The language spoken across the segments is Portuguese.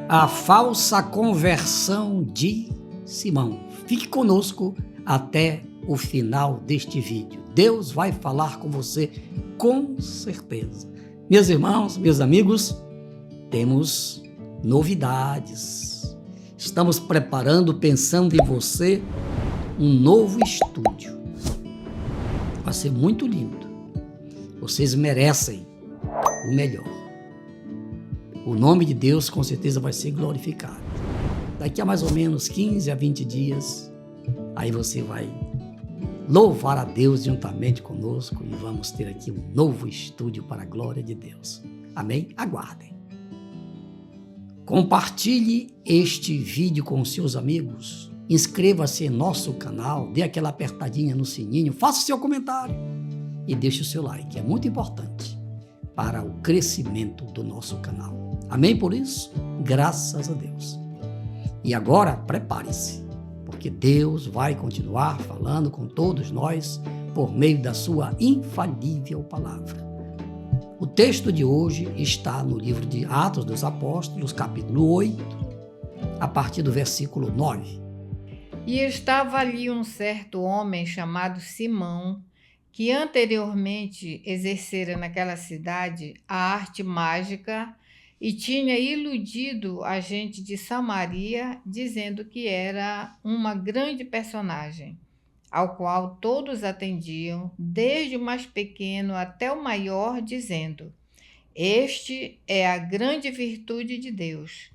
A falsa conversão de Simão. Fique conosco até o final deste vídeo. Deus vai falar com você com certeza. Meus irmãos, meus amigos, temos novidades. Estamos preparando, pensando em você, um novo estúdio. Vai ser muito lindo. Vocês merecem o melhor. O nome de Deus com certeza vai ser glorificado. Daqui a mais ou menos 15 a 20 dias, aí você vai louvar a Deus juntamente conosco e vamos ter aqui um novo estúdio para a glória de Deus. Amém? Aguardem. Compartilhe este vídeo com seus amigos. Inscreva-se em nosso canal, dê aquela apertadinha no sininho, faça o seu comentário e deixe o seu like. É muito importante para o crescimento do nosso canal. Amém por isso? Graças a Deus. E agora, prepare-se, porque Deus vai continuar falando com todos nós por meio da sua infalível palavra. O texto de hoje está no livro de Atos dos Apóstolos, capítulo 8, a partir do versículo 9. E estava ali um certo homem chamado Simão, que anteriormente exercera naquela cidade a arte mágica e tinha iludido a gente de Samaria, dizendo que era uma grande personagem, ao qual todos atendiam, desde o mais pequeno até o maior, dizendo: Este é a grande virtude de Deus.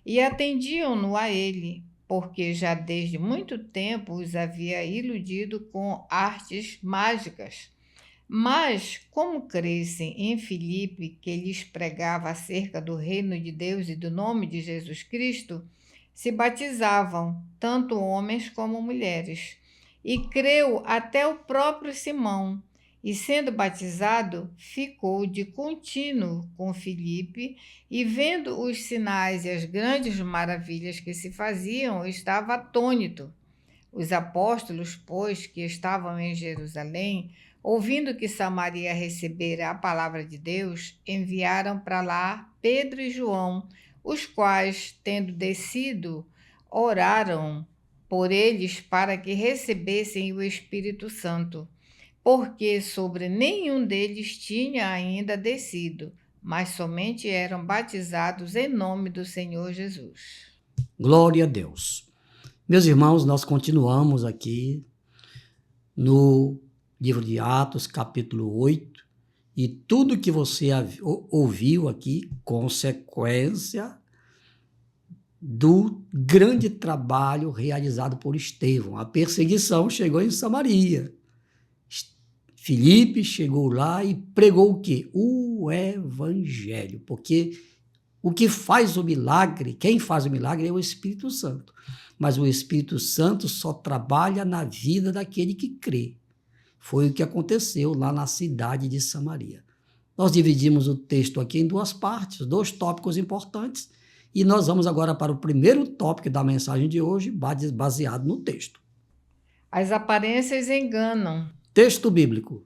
E atendiam-no a ele, porque já desde muito tempo os havia iludido com artes mágicas. Mas, como crescem em Filipe, que lhes pregava acerca do reino de Deus e do nome de Jesus Cristo, se batizavam, tanto homens como mulheres. E creu até o próprio Simão, e sendo batizado, ficou de contínuo com Filipe, e vendo os sinais e as grandes maravilhas que se faziam, estava atônito. Os apóstolos, pois, que estavam em Jerusalém, ouvindo que Samaria recebera a palavra de Deus, enviaram para lá Pedro e João, os quais, tendo descido, oraram por eles para que recebessem o Espírito Santo, porque sobre nenhum deles tinha ainda descido, mas somente eram batizados em nome do Senhor Jesus. Glória a Deus. Meus irmãos, nós continuamos aqui no livro de Atos, capítulo 8, e tudo que você ouviu aqui, consequência do grande trabalho realizado por Estevão. A perseguição chegou em Samaria. Filipe chegou lá e pregou o quê? O Evangelho, porque o que faz o milagre, quem faz o milagre é o Espírito Santo. Mas o Espírito Santo só trabalha na vida daquele que crê. Foi o que aconteceu lá na cidade de Samaria. Nós dividimos o texto aqui em duas partes, dois tópicos importantes, e nós vamos agora para o primeiro tópico da mensagem de hoje, baseado no texto. As aparências enganam. Texto bíblico.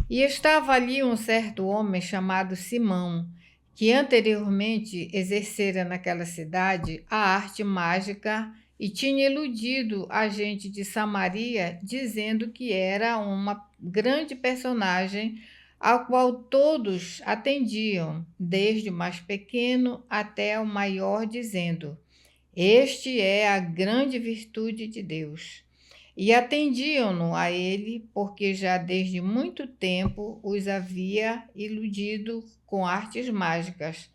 E estava ali um certo homem chamado Simão, que anteriormente exercera naquela cidade a arte mágica e tinha iludido a gente de Samaria, dizendo que era uma grande personagem, ao qual todos atendiam, desde o mais pequeno até o maior, dizendo: Este é a grande virtude de Deus. E atendiam-no a ele, porque já desde muito tempo os havia iludido com artes mágicas.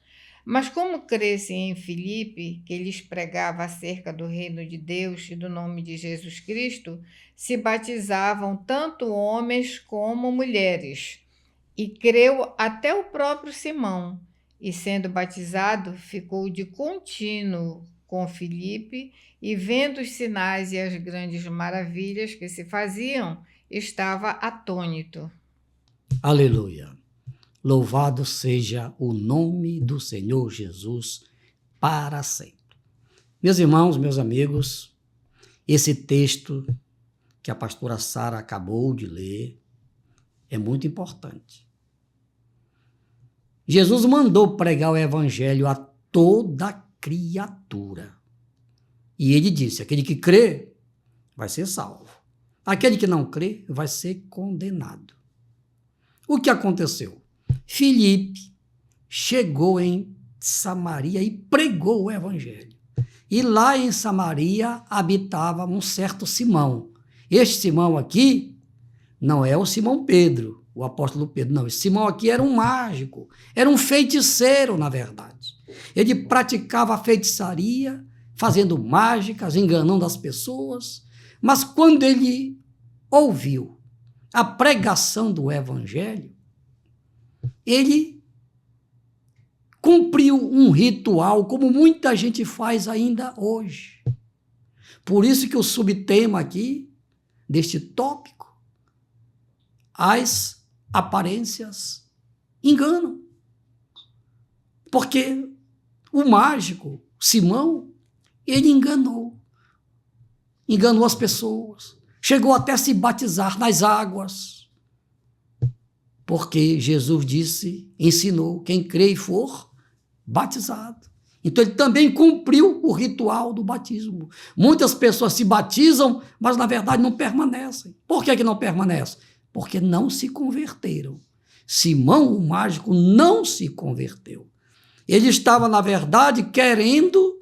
Mas como crescem em Filipe, que lhes pregava acerca do reino de Deus e do nome de Jesus Cristo, se batizavam tanto homens como mulheres. E creu até o próprio Simão, e sendo batizado, ficou de contínuo com Filipe, e vendo os sinais e as grandes maravilhas que se faziam, estava atônito. Aleluia! Louvado seja o nome do Senhor Jesus para sempre. Meus irmãos, meus amigos, esse texto que a pastora Sara acabou de ler é muito importante. Jesus mandou pregar o evangelho a toda criatura. E ele disse: aquele que crê vai ser salvo. Aquele que não crê vai ser condenado. O que aconteceu? Filipe chegou em Samaria e pregou o evangelho. E lá em Samaria habitava um certo Simão. Este Simão aqui não é o Simão Pedro, o apóstolo Pedro, não. Esse Simão aqui era um mágico, era um feiticeiro, na verdade. Ele praticava a feitiçaria, fazendo mágicas, enganando as pessoas. Mas quando ele ouviu a pregação do evangelho, ele cumpriu um ritual como muita gente faz ainda hoje. Por isso que o subtema aqui deste tópico, as aparências enganam. Porque o mágico, Simão, ele enganou as pessoas, chegou até a se batizar nas águas, porque Jesus disse, ensinou, quem crê e for batizado. Então ele também cumpriu o ritual do batismo. Muitas pessoas se batizam, mas na verdade não permanecem. Por que não permanecem? Porque não se converteram. Simão, o mágico, não se converteu. Ele estava, na verdade, querendo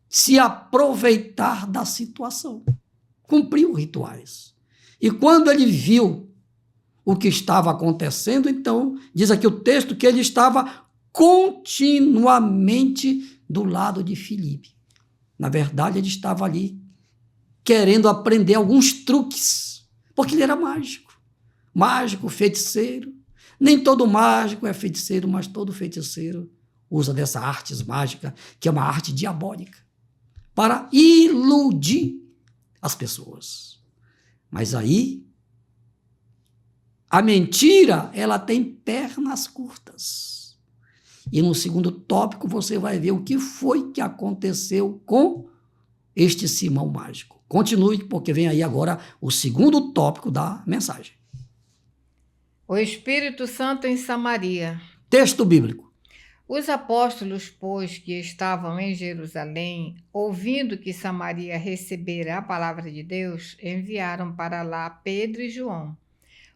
se aproveitar da situação. Cumpriu rituais. E quando ele viu o que estava acontecendo, então, diz aqui o texto que ele estava continuamente do lado de Filipe. Na verdade, ele estava ali querendo aprender alguns truques, porque ele era mágico. Mágico, feiticeiro. Nem todo mágico é feiticeiro, mas todo feiticeiro usa dessa arte mágica, que é uma arte diabólica, para iludir as pessoas. Mas aí, a mentira, ela tem pernas curtas. E no segundo tópico você vai ver o que foi que aconteceu com este Simão mágico. Continue, porque vem aí agora o segundo tópico da mensagem. O Espírito Santo em Samaria. Texto bíblico. Os apóstolos, pois, que estavam em Jerusalém, ouvindo que Samaria recebera a palavra de Deus, enviaram para lá Pedro e João,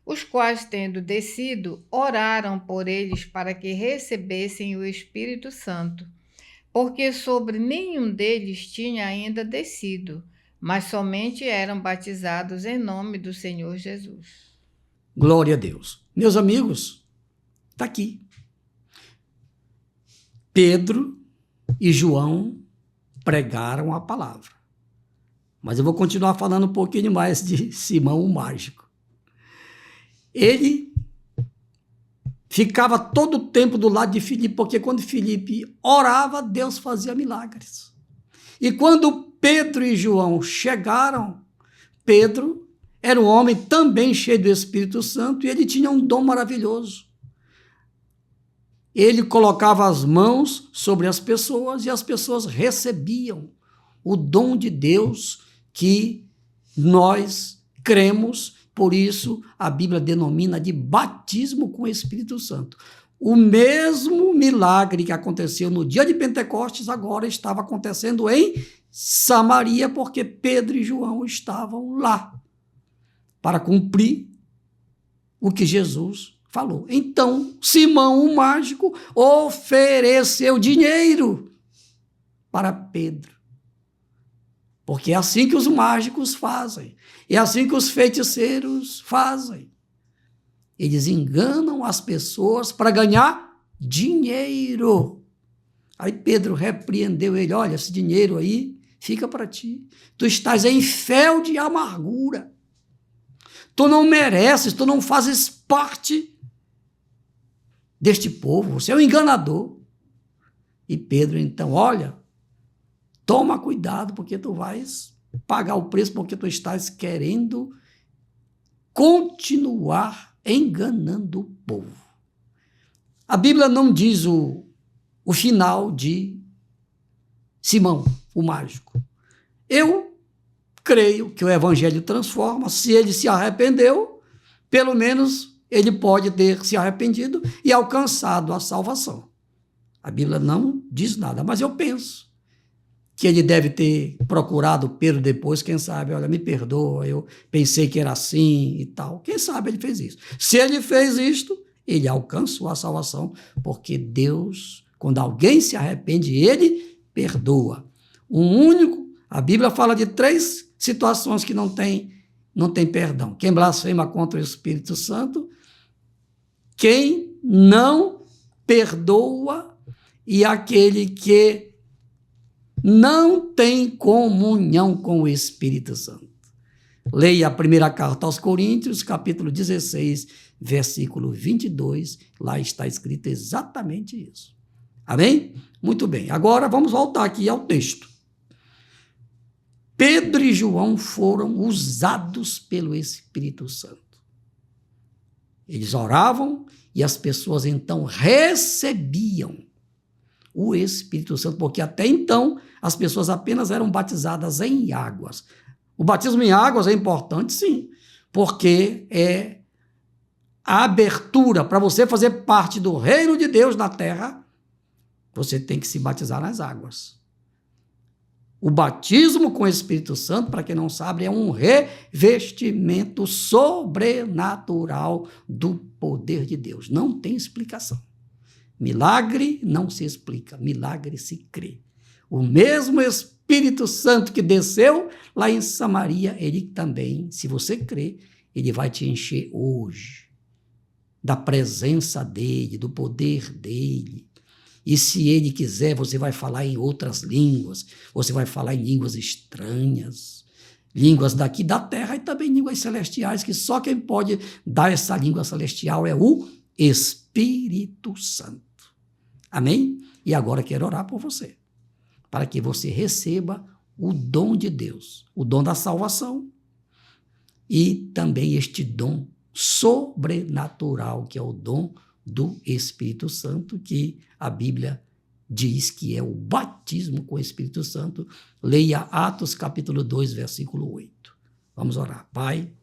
os quais, tendo descido, oraram por eles para que recebessem o Espírito Santo, porque sobre nenhum deles tinha ainda descido, mas somente eram batizados em nome do Senhor Jesus. Glória a Deus. Meus amigos, está aqui. Pedro e João pregaram a palavra. Mas eu vou continuar falando um pouquinho mais de Simão o mágico. Ele ficava todo o tempo do lado de Filipe, porque quando Filipe orava, Deus fazia milagres. E quando Pedro e João chegaram, Pedro era um homem também cheio do Espírito Santo e ele tinha um dom maravilhoso. Ele colocava as mãos sobre as pessoas e as pessoas recebiam o dom de Deus que nós cremos. Por isso, a Bíblia denomina de batismo com o Espírito Santo. O mesmo milagre que aconteceu no dia de Pentecostes agora estava acontecendo em Samaria, porque Pedro e João estavam lá para cumprir o que Jesus falou. Então, Simão, o mágico, ofereceu dinheiro para Pedro. Porque é assim que os mágicos fazem. É assim que os feiticeiros fazem. Eles enganam as pessoas para ganhar dinheiro. Aí Pedro repreendeu ele: olha, esse dinheiro aí fica para ti. Tu estás em fel de amargura. Tu não mereces, tu não fazes parte deste povo. Você é um enganador. E Pedro, então, olha, toma cuidado, porque tu vais pagar o preço, porque tu estás querendo continuar enganando o povo. A Bíblia não diz o final de Simão, o mágico. Eu creio que o evangelho transforma. Se ele se arrependeu, pelo menos ele pode ter se arrependido e alcançado a salvação. A Bíblia não diz nada, mas eu penso que ele deve ter procurado Pedro depois, quem sabe, olha, me perdoa, eu pensei que era assim e tal. Quem sabe ele fez isso. Se ele fez isto, ele alcançou a salvação, porque Deus, quando alguém se arrepende, ele perdoa. A Bíblia fala de 3 situações que não tem perdão. Quem blasfema contra o Espírito Santo, quem não perdoa e aquele que não tem comunhão com o Espírito Santo. Leia a primeira carta aos Coríntios, capítulo 16, versículo 22, lá está escrito exatamente isso. Amém? Muito bem, agora vamos voltar aqui ao texto. Pedro e João foram usados pelo Espírito Santo. Eles oravam e as pessoas então recebiam o Espírito Santo, porque até então as pessoas apenas eram batizadas em águas. O batismo em águas é importante, sim, porque é a abertura para você fazer parte do reino de Deus na terra. Você tem que se batizar nas águas. O batismo com o Espírito Santo, para quem não sabe, é um revestimento sobrenatural do poder de Deus. Não tem explicação. Milagre não se explica, milagre se crê. O mesmo Espírito Santo que desceu lá em Samaria, ele também, se você crê, ele vai te encher hoje da presença dele, do poder dele. E se ele quiser, você vai falar em outras línguas, você vai falar em línguas estranhas, línguas daqui da terra e também línguas celestiais, que só quem pode dar essa língua celestial é o Espírito Santo. Amém? E agora quero orar por você, para que você receba o dom de Deus, o dom da salvação e também este dom sobrenatural, que é o dom do Espírito Santo, que a Bíblia diz que é o batismo com o Espírito Santo. Leia Atos capítulo 2, versículo 8. Vamos orar. Pai,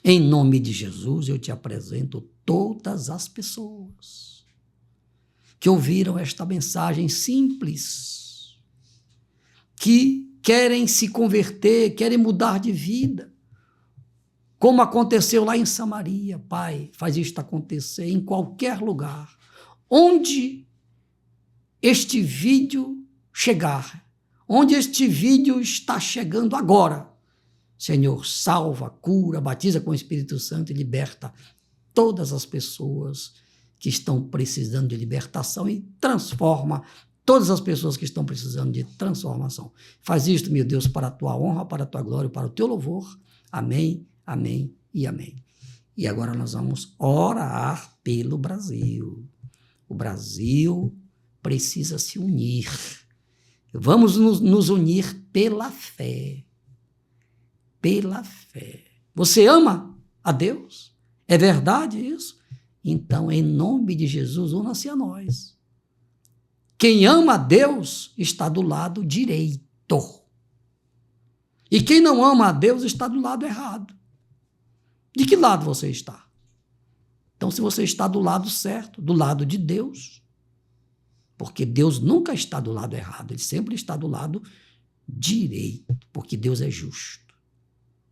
em nome de Jesus, eu te apresento todas as pessoas que ouviram esta mensagem simples, que querem se converter, querem mudar de vida, como aconteceu lá em Samaria. Pai, faz isto acontecer em qualquer lugar, onde este vídeo chegar, onde este vídeo está chegando agora. Senhor, salva, cura, batiza com o Espírito Santo e liberta todas as pessoas que estão precisando de libertação e transforma todas as pessoas que estão precisando de transformação. Faz isto, meu Deus, para a tua honra, para a tua glória, para o teu louvor. Amém, amém e amém. E agora nós vamos orar pelo Brasil. O Brasil precisa se unir. Vamos nos unir pela fé. Pela fé. Você ama a Deus? É verdade isso? Então, em nome de Jesus, una-se a nós. Quem ama a Deus está do lado direito. E quem não ama a Deus está do lado errado. De que lado você está? Então, se você está do lado certo, do lado de Deus, porque Deus nunca está do lado errado, ele sempre está do lado direito, porque Deus é justo.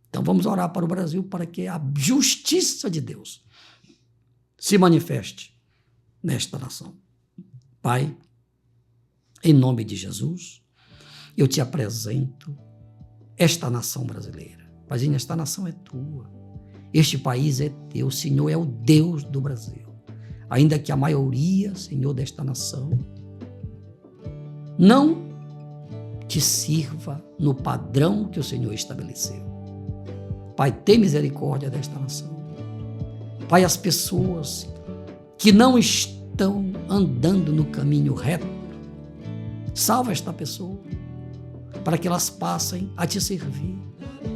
Então, vamos orar para o Brasil para que a justiça de Deus se manifeste nesta nação. Pai, em nome de Jesus, eu te apresento esta nação brasileira. Paizinho, esta nação é tua. Este país é teu. O Senhor é o Deus do Brasil. Ainda que a maioria, Senhor, desta nação não te sirva no padrão que o Senhor estabeleceu. Pai, tem misericórdia desta nação. Pai, as pessoas que não estão andando no caminho reto, salva esta pessoa, para que elas passem a te servir.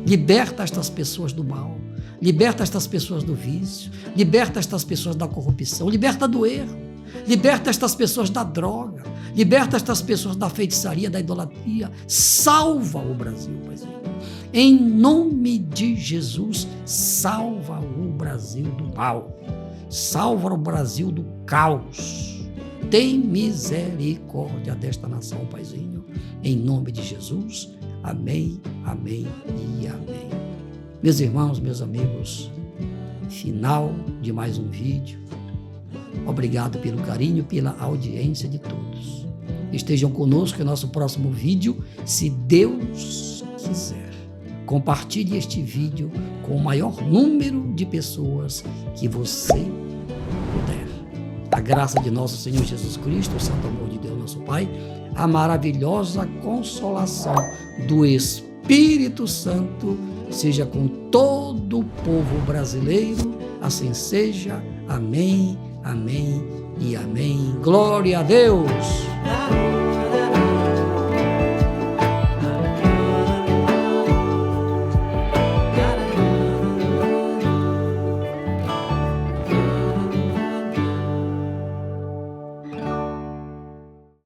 Liberta estas pessoas do mal, liberta estas pessoas do vício, liberta estas pessoas da corrupção, liberta do erro, liberta estas pessoas da droga, liberta estas pessoas da feitiçaria, da idolatria. Salva o Brasil, Pai. Em nome de Jesus, salva o Brasil do mal, salva o Brasil do caos, tem misericórdia desta nação, Paizinho. Em nome de Jesus. Amém, amém e amém. Meus irmãos, meus amigos, final de mais um vídeo. Obrigado pelo carinho, pela audiência de todos. Estejam conosco em nosso próximo vídeo, se Deus quiser. Compartilhe este vídeo com o maior número de pessoas que você puder. A graça de nosso Senhor Jesus Cristo, o santo amor de Deus, nosso Pai, a maravilhosa consolação do Espírito Santo seja com todo o povo brasileiro. Assim seja. Amém, amém e amém. Glória a Deus!